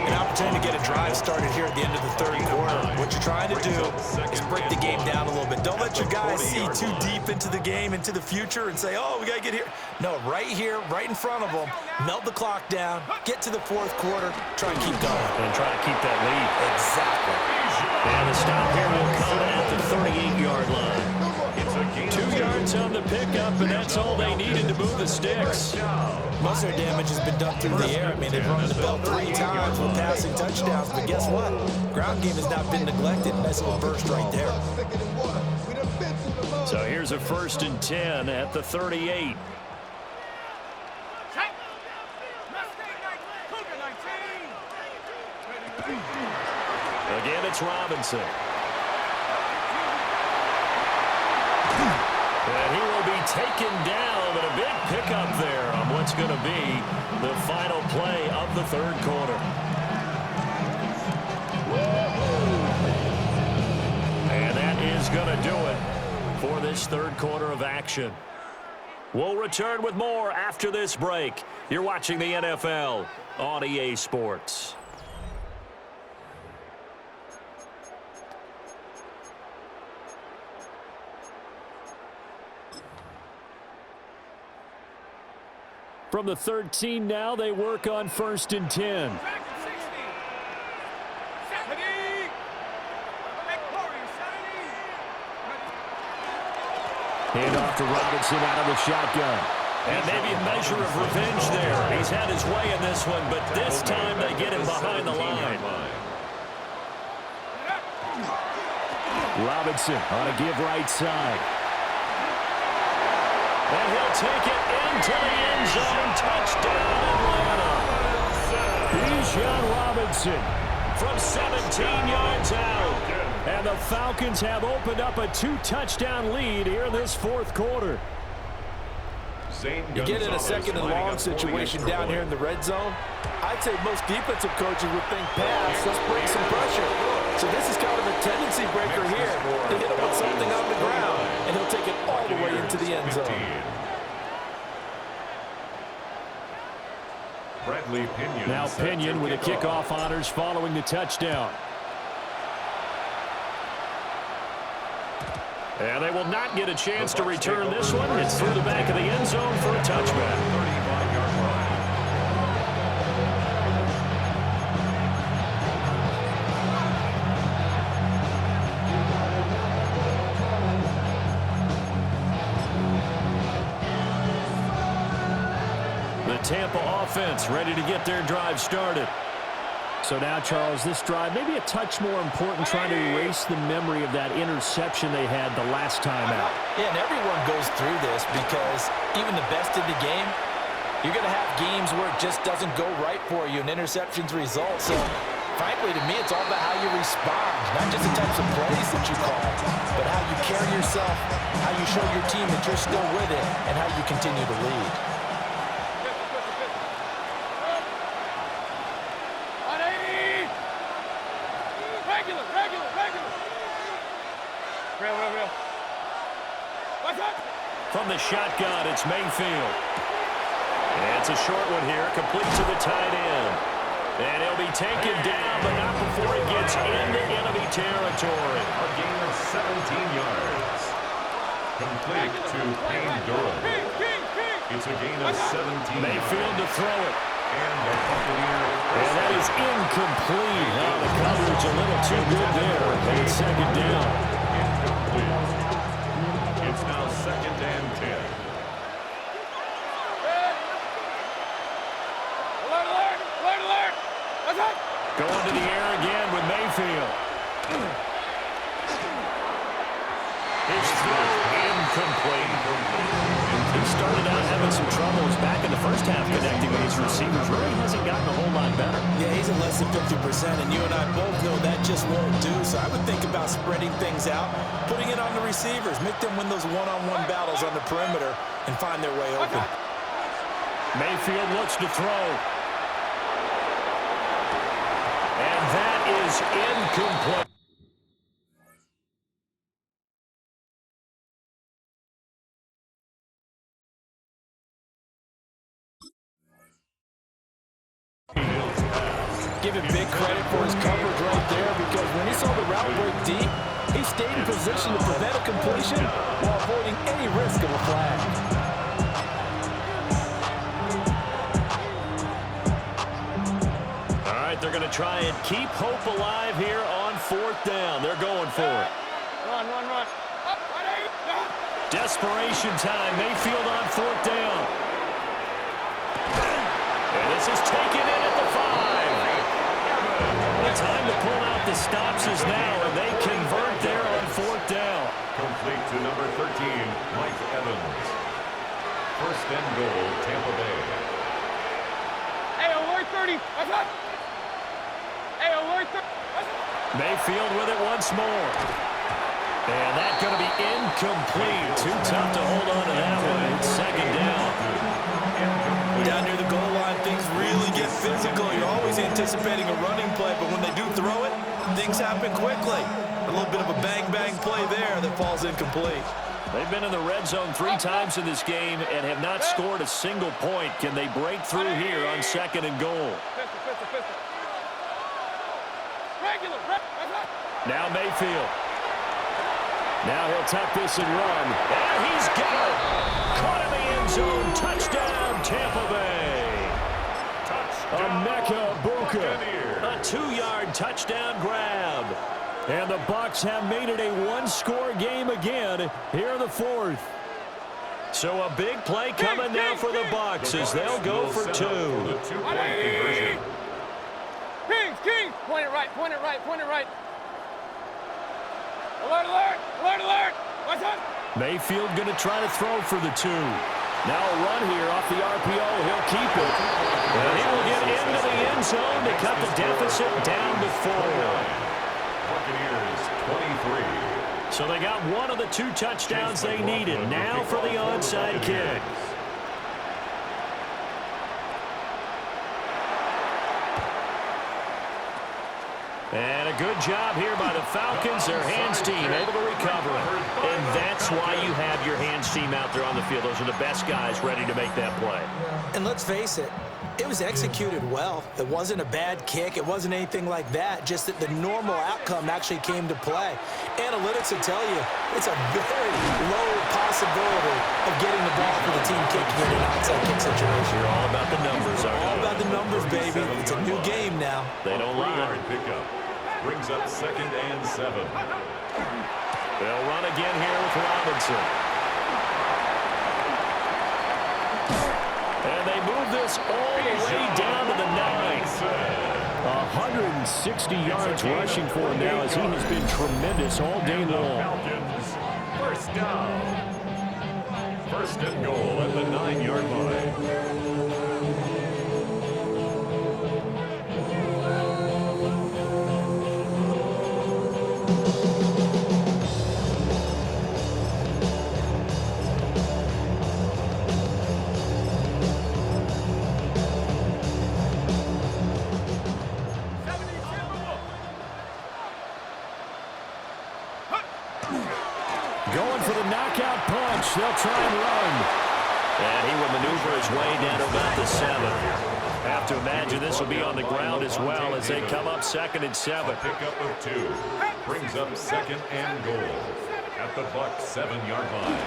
Speaker 3: An opportunity to get a drive started here at the end of the third quarter. What you're trying to do is break the game down a little bit. Don't let your guys see too deep into the game, into the future, and say, oh, we got to get here. No, right here, right in front of them, melt the clock down, get to the fourth quarter, try and keep going.
Speaker 1: And try to keep that lead.
Speaker 3: Exactly.
Speaker 1: And the stop here will come at the 38-yard line. 2 yards on the pickup, and that's all they needed to move the sticks.
Speaker 3: Most of their damage has been done through the air. I mean, they've run the bell 3 times with passing touchdowns, but guess what? Ground game has not been neglected. Nice little burst right there.
Speaker 1: So here's a 1st and 10 at the 38. Again, it's Robinson. And he will be taken down, but a big pickup there on what's going to be the final play of the third quarter. And that is going to do it for this third quarter of action. We'll return with more after this break. You're watching the NFL on EA Sports.
Speaker 9: From the 13 now, they work on 1st and 10. Hand off to Robinson out of the shotgun.
Speaker 1: And maybe a measure of revenge there. He's had his way in this one, but this time they get him behind the line.
Speaker 9: Robinson on a give right side.
Speaker 1: And he'll take it into the end zone. Touchdown, Atlanta.
Speaker 9: Bijan Robinson
Speaker 1: from 17 yards out.
Speaker 9: And the Falcons have opened up a 2-touchdown lead here in this fourth quarter.
Speaker 3: You get in a second and long situation down here in the red zone, I'd say most defensive coaches would think pass, let's bring some pressure. So this is kind of a tendency breaker here to hit him with something on the ground, and he'll take it all the way into the end zone.
Speaker 9: Now Pinion with the kickoff honors following the touchdown. And they will not get a chance to return this one. It's through the back of the end zone for a touchback.
Speaker 2: 35-yard line.
Speaker 1: The Tampa offense ready to get their drive started.
Speaker 9: So now, Charles, this drive maybe a touch more important, trying to erase the memory of that interception they had the last time out.
Speaker 3: Yeah, and everyone goes through this because even the best in the game, you're going to have games where it just doesn't go right for you and interceptions result. So, frankly, to me, it's all about how you respond, not just the types of plays that you call, but how you carry yourself, how you show your team that you're still with it, and how you continue to lead.
Speaker 1: From the shotgun, it's Mayfield. And it's a short one here, complete to the tight end. And he'll be taken down, but not before he gets into enemy territory.
Speaker 2: A gain of 17 yards. Complete to Payne Durham. It's a gain of 17
Speaker 1: Mayfield to throw it.
Speaker 2: And the Buccaneers.
Speaker 1: And that is incomplete. Now the coverage a little too good there. And it's second down.
Speaker 2: Incomplete. It's now 2nd and 10.
Speaker 4: Alert, alert, alert, alert. What's up?
Speaker 1: Going to the air again with Mayfield. His throw incomplete. He started out having some troubles back in the first half connecting with his receivers. Really hasn't gotten a whole lot better.
Speaker 3: Yeah, he's at less than 50%, and you and I both know that just won't do. So I would think about spreading things out, putting it on the receivers, make them win those one-on-one battles on the perimeter, and find their way open.
Speaker 1: Mayfield looks to throw. And that is incomplete.
Speaker 3: Give him big credit for his coverage right there, because when he saw the route break deep, he stayed in position to prevent a completion while avoiding any risk of a flag.
Speaker 1: All right, they're going to try and keep hope alive here on 4th down. They're going for it.
Speaker 4: Run, run, run. Up, ready, go.
Speaker 1: Desperation time. Mayfield on 4th down. And this is taken in at the 5. The time to pull out the stops is now, and they convert there on 4th down.
Speaker 2: Complete to number 13, Mike Evans. 1st and goal, Tampa Bay.
Speaker 4: Hey, alert 30. What's up? Hey, alert 30. What's up?
Speaker 1: Mayfield with it once more. And that's going to be incomplete. Too tough to hold on to that one. It's 2nd down.
Speaker 3: Down near the goal line, things really get physical. You're always anticipating a running play, but when they do throw it, things happen quickly. A little bit of a bang-bang play there that falls incomplete.
Speaker 1: They've been in the red zone 3 times in this game and have not scored a single point. Can they break through here on 2nd and goal?
Speaker 4: Pistol. Regular.
Speaker 1: Now Mayfield. Now he'll tuck this and run. And he's got it. Caught in the end zone. Touchdown, Tampa Bay. Emeka Buka. A 2-yard touchdown grab. And the Bucs have made it a 1-score game again here in the 4th. So a big play coming now for the Bucs as they'll go for 2.
Speaker 4: Kings! Point it right, point it right, point it right. Alert, alert, alert, alert! What's up?
Speaker 1: Mayfield going to try to throw for the 2. Now a run here off the RPO. He'll keep it. And he will get into the end zone to cut the deficit down to 4.
Speaker 2: Buccaneers 23.
Speaker 1: So they got one of the 2 touchdowns they needed. Now for the onside kick. And a good job here by the Falcons. Their hands team able to recover it. And that's why you have your hands team out there on the field. Those are the best guys ready to make that play.
Speaker 3: And let's face it, it was executed well. It wasn't a bad kick. It wasn't anything like that. Just that the normal outcome actually came to play. Analytics will tell you it's a very low possibility of getting the ball for the team kicking in an outside kick situation.
Speaker 1: You're all about the numbers, aren't you?
Speaker 3: All about the numbers, baby. It's a new game now.
Speaker 1: They don't lie.
Speaker 2: Pickup brings up 2nd and 7.
Speaker 1: They'll run again here with Robinson. And they move this all the way down to the 9. 160 yards rushing for him now as he has been tremendous all day long.
Speaker 2: Falcons, first down. 1st and goal at the 9-yard line.
Speaker 1: Going for the knockout punch. They'll try and run. And he will maneuver his way down to about the 7. Have to imagine this will be on the ground as well as they come up 2nd and 7.
Speaker 2: Pickup of 2 brings up 2nd and goal at the Bucs 7-yard line.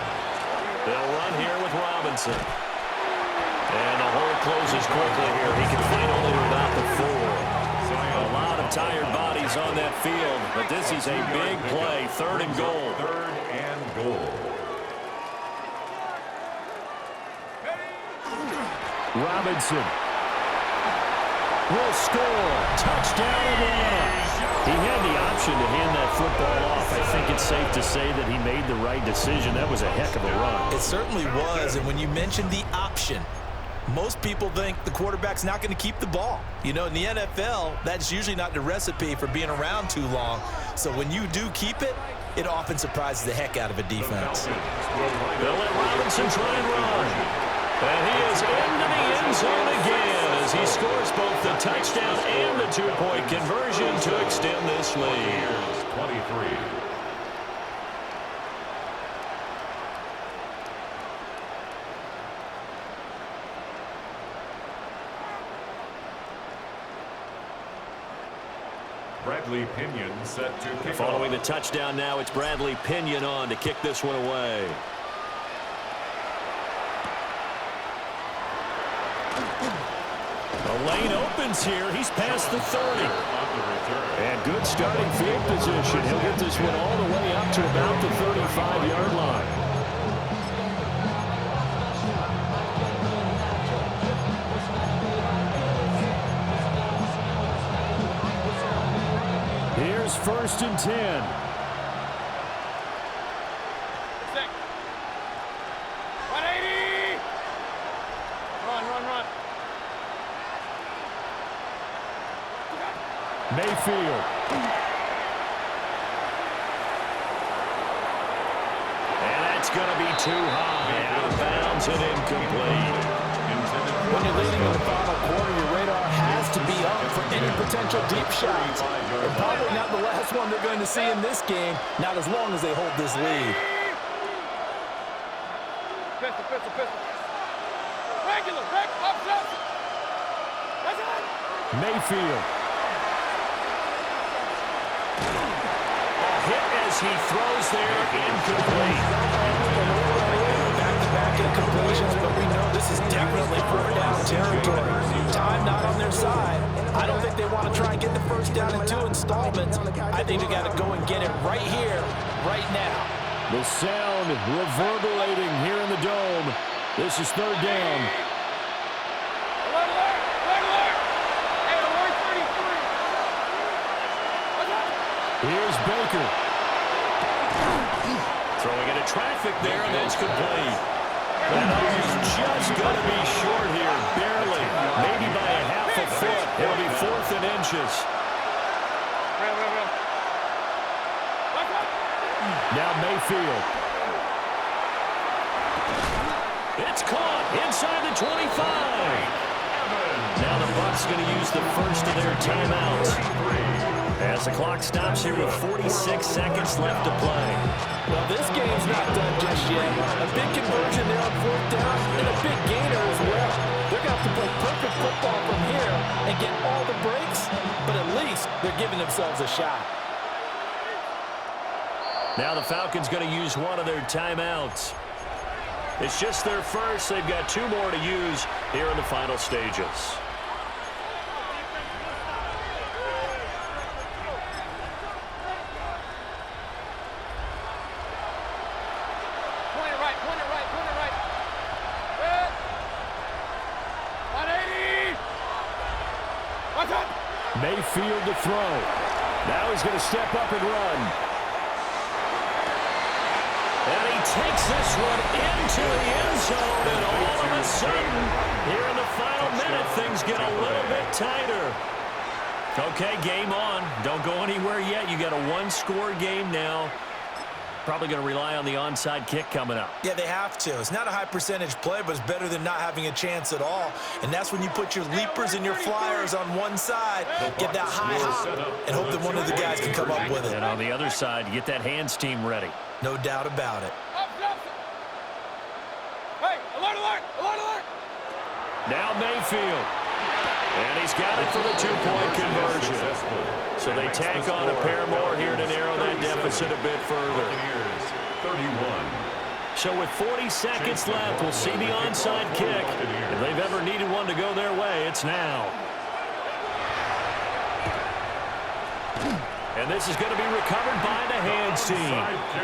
Speaker 1: They'll run here with Robinson. And the hole closes quickly here. He can find only to about the 4. A lot of tired bodies on that field, but this is a big play. 3rd and goal.
Speaker 2: 3rd and goal.
Speaker 1: Robinson will score. Touchdown Atlanta. He had the option to hand that football off. I think it's safe to say that he made the right decision. That was a heck of a run.
Speaker 3: It certainly was, and when you mentioned the option, most people think the quarterback's not going to keep the ball. You know, in the NFL, that's usually not the recipe for being around too long. So when you do keep it, it often surprises the heck out of a defense.
Speaker 1: They'll let Robinson try and run. And he is into the end zone again as he scores both the touchdown and the 2-point conversion to extend this lead.
Speaker 2: 23. Bradley Pinion set to kick
Speaker 1: Following
Speaker 2: off.
Speaker 1: the touchdown now, it's Bradley Pinion on to kick this one away. The lane opens here. He's past the 30. And good starting field position. He'll get this one all the way up to about the 35-yard line. Here's 1st and 10.
Speaker 4: Sick. 180. Run.
Speaker 1: Mayfield. And that's going to be too high. Out of bounds and incomplete.
Speaker 3: When you're leading in the final quarter, your radar has to be up for any potential deep shots. And probably not the last one they're going to see in this game, not as long as they hold this lead.
Speaker 4: Pistol. Regular, up. That's it.
Speaker 1: Mayfield. A hit as he throws there, incomplete.
Speaker 3: Back-to-back incompletions, but we know this is definitely 4th-down territory. Time not on their side. I don't think they want to try and get the 1st down in 2 installments. I think they got to go and get it right here, right now.
Speaker 9: The sound reverberating here in the dome. This is third down.
Speaker 4: Alert, alert! Alert, alert! Hey, alert 33.
Speaker 9: Here's Baker.
Speaker 1: Throwing into traffic there, and that's complete. That is just going to be short here, barely. Maybe by a half a foot. It'll be 4th and inches.
Speaker 9: Now Mayfield.
Speaker 1: It's caught inside the 25. Now the Bucs going to use the first of their timeouts. As the clock stops here with 46 seconds left to play.
Speaker 3: Well, this game's not done just yet. A big conversion there on 4th down and a big gainer as well. They're going to have to play perfect football from here and get all the breaks, but at least they're giving themselves a shot.
Speaker 1: Now the Falcons going to use one of their timeouts. It's just their first. They've got 2 more to use here in the final stages.
Speaker 9: Mayfield to throw. Now he's going to step up and run.
Speaker 1: And he takes this one into the end zone, and all of a sudden, here in the final minute, things get a little bit tighter. Okay, game on. Don't go anywhere yet. You got a 1-score game now. Probably going to rely on the onside kick coming up.
Speaker 3: Yeah, they have to. It's not a high percentage play, but it's better than not having a chance at all. And that's when you put your leapers and your flyers on one side, get that high hop, and hope that one of the guys can come up with it.
Speaker 1: And on the other side, get that hands team ready.
Speaker 3: No doubt about it.
Speaker 4: Hey, alert, alert, alert, alert!
Speaker 1: Now Mayfield. And he's got it for the 2-point conversion. So they tack on a pair more here to narrow that deficit a bit further.
Speaker 2: 31.
Speaker 1: So with 40 seconds left, we'll see the onside kick. If they've ever needed one to go their way, it's now. And this is going to be recovered by the hands team.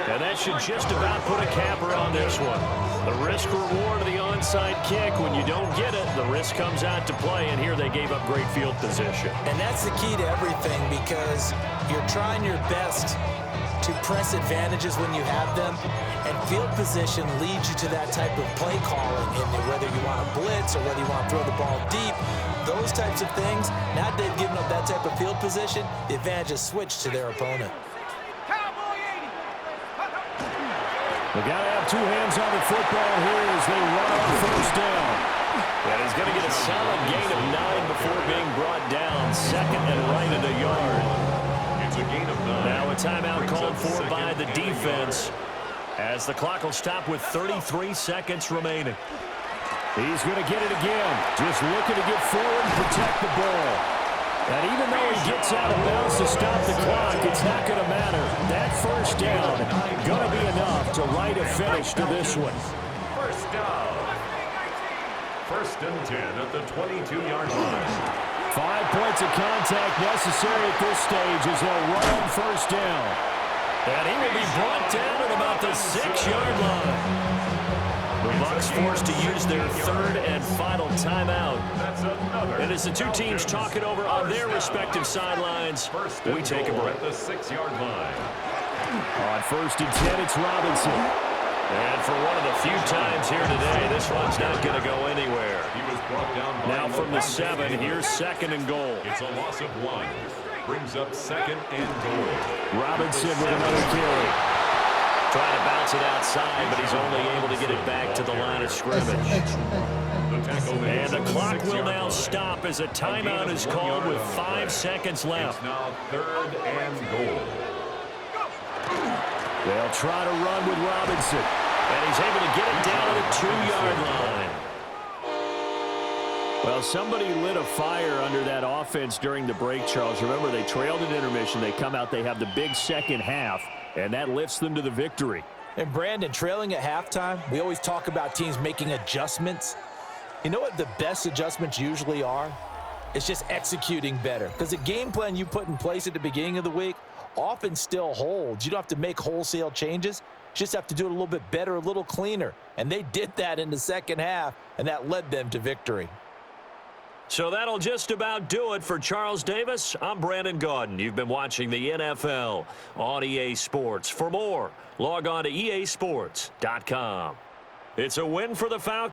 Speaker 1: And that should just about put a capper on this one. The risk-reward of the onside kick, when you don't get it, the risk comes out to play, and here they gave up great field position.
Speaker 3: And that's the key to everything, because you're trying your best to press advantages when you have them, and field position leads you to that type of play calling, in whether you want to blitz or whether you want to throw the ball deep. Those types of things, now that they've given up that type of field position, the advantage is switched to their opponent.
Speaker 9: They got to have 2 hands on the football here as they run on first down.
Speaker 1: And he's going to get a solid gain of 9 before being brought down. Second and right at a yard.
Speaker 2: It's a gain of 9.
Speaker 1: Now a timeout called for by the defense as the clock will stop with 33 seconds remaining.
Speaker 9: He's going to get it again. Just looking to get forward and protect the ball. And even though he gets out of bounds to stop the clock, it's not going to matter. That first down going to be enough to write a finish to this one.
Speaker 2: First down. 1st and 10 at the 22-yard line.
Speaker 9: 5 points of contact necessary at this stage as they'll run on first down.
Speaker 1: And he will be brought down at about the 6-yard line. The Bucs forced to use their 3rd and final timeout. And as the 2 teams talk it over on their respective sidelines, we take a break.
Speaker 2: At the 6-yard line.
Speaker 9: On 1st and 10, it's Robinson.
Speaker 1: And for one of the few times here today, this one's not going to go anywhere.
Speaker 2: He was brought down by
Speaker 1: Now from the 7, here's 2nd and goal.
Speaker 2: It's a loss of 1. Brings up 2nd and goal.
Speaker 9: Robinson with another carry.
Speaker 1: Trying to bounce it outside, but he's only able to get it back to the line of scrimmage. And the clock will now stop as a timeout is called with 5 seconds left.
Speaker 2: It's now 3rd and goal.
Speaker 9: They'll try to run with Robinson.
Speaker 1: And he's able to get it down to the 2-yard line.
Speaker 9: Well, somebody lit a fire under that offense during the break, Charles. Remember, they trailed at intermission. They come out, they have the big second half, and that lifts them to the victory.
Speaker 3: And Brandon, trailing at halftime, we always talk about teams making adjustments. You know what the best adjustments usually are? It's just executing better. Because the game plan you put in place at the beginning of the week offense still holds. You don't have to make wholesale changes. You just have to do it a little bit better, a little cleaner. And they did that in the second half, and that led them to victory.
Speaker 1: So that'll just about do it for Charles Davis. I'm Brandon Gaudin. You've been watching the NFL on EA Sports. For more, log on to easports.com. It's a win for the Falcons.